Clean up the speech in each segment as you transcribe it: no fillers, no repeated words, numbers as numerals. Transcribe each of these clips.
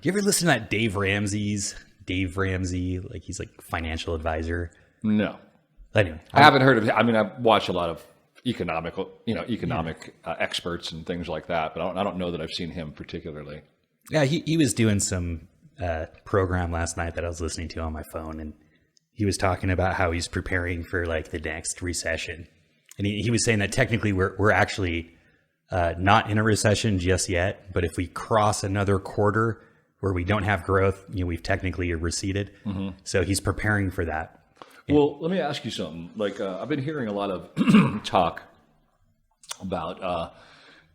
you ever listen to that Dave Ramsey, like he's like financial advisor? No. Anyway, I haven't heard of it. I mean, I've watched a lot of economic experts and things like that, but I don't know that I've seen him particularly. Yeah, he was doing some program last night that I was listening to on my phone, and he was talking about how he's preparing for like the next recession. And he was saying that technically we're actually not in a recession just yet, but if we cross another quarter where we don't have growth, we've technically receded. Mm-hmm. So he's preparing for that. Well, let me ask you something. Like I've been hearing a lot of talk about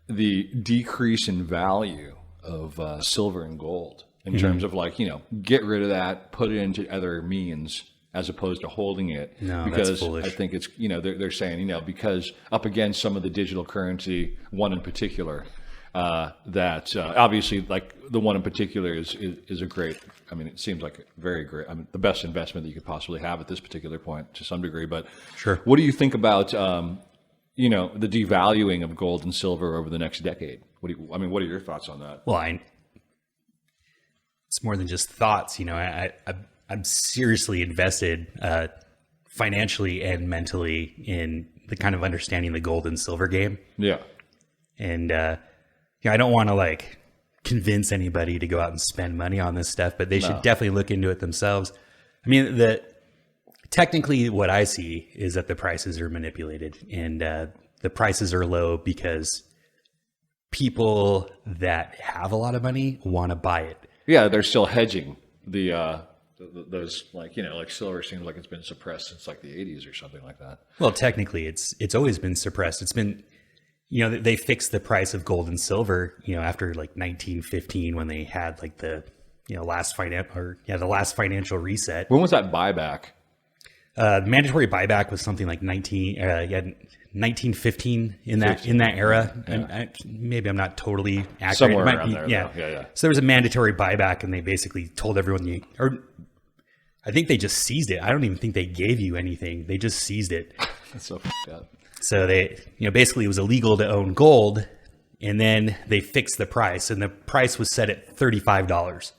the decrease in value of silver and gold in terms of like, get rid of that, put it into other means as opposed to holding it. No, because that's foolish. I think it's, they're saying, because up against some of the digital currency, one in particular, that obviously like the one in particular is a great, it seems like a very great, the best investment that you could possibly have at this particular point to some degree. But sure. What do you think about, the devaluing of gold and silver over the next decade? What are your thoughts on that? Well, it's more than just thoughts. I'm seriously invested financially and mentally in the kind of understanding the gold and silver game. Yeah. And I don't want to like convince anybody to go out and spend money on this stuff, but they should definitely look into it themselves. Technically what I see is that the prices are manipulated, and the prices are low because people that have a lot of money want to buy it. Yeah, they're still hedging those like silver seems like it's been suppressed since like the 80s or something like that. Well, technically it's always been suppressed. It's been, they fixed the price of gold and silver, after like 1915 when they had like the, the last financial reset. When was that buyback? The mandatory buyback was something like 1915 in that era. Yeah. Maybe I'm not totally accurate. Somewhere around there. Yeah. Though. Yeah. So there was a mandatory buyback, and they basically told everyone, I think they just seized it. I don't even think they gave you anything. They just seized it. That's so f***ed up. So they, basically it was illegal to own gold, and then they fixed the price, and the price was set at $35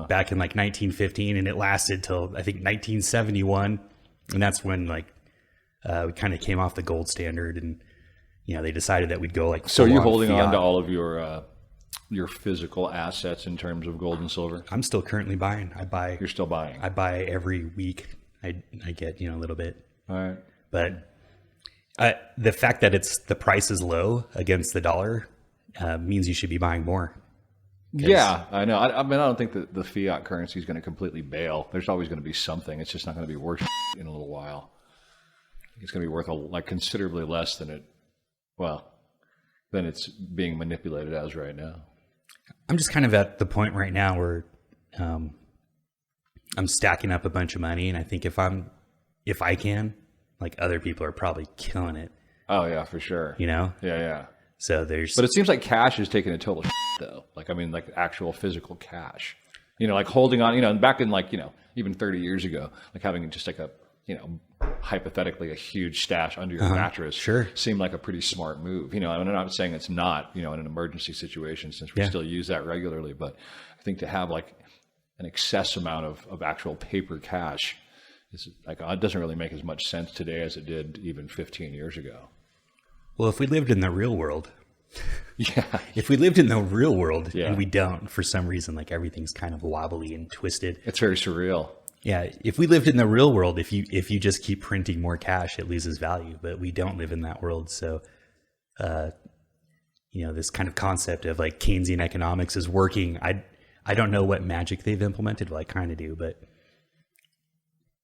back in like 1915, and it lasted till I think 1971. And that's when we kind of came off the gold standard, and they decided that we'd go like. So you're holding on to all of your physical assets in terms of gold and silver? I'm still currently buying. You're still buying. I buy every week. I get a little bit. All right. But the fact that the price is low against the dollar means you should be buying more. Yeah, I know. I don't think that the fiat currency is going to completely bail. There's always going to be something. It's just not going to be worth in a little while. It's going to be worth considerably less than it's being manipulated as right now. I'm just kind of at the point right now where I'm stacking up a bunch of money, and I think if I can, like other people are probably killing it. Oh yeah, for sure. Yeah. So but it seems like cash is taking a total though. Like actual physical cash. Like holding on. Back in even 30 years ago, like having just like a hypothetically a huge stash under your mattress seemed like a pretty smart move. And I'm not saying it's not in an emergency situation, since we still use that regularly. But I think to have like an excess amount of actual paper cash is it doesn't really make as much sense today as it did even 15 years ago. Well, if we lived in the real world, and we don't, for some reason, like everything's kind of wobbly and twisted. It's very surreal. Yeah. If we lived in the real world, if you just keep printing more cash, it loses value, but we don't live in that world. So, this kind of concept of like Keynesian economics is working. I don't know what magic they've implemented. Well, I kind of do, but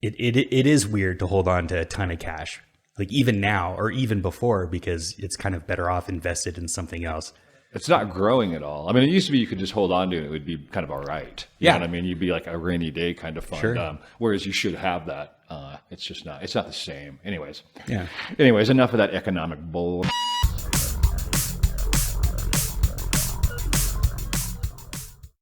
it is weird to hold on to a ton of cash. Like even now or even before, because it's kind of better off invested in something else. It's not growing at all. It used to be you could just hold on to it. It would be kind of all right. You know what I mean? You'd be like a rainy day kind of fund. Sure. Whereas you should have that. It's not the same. Anyways, Yeah. Anyways, enough of that economic bull.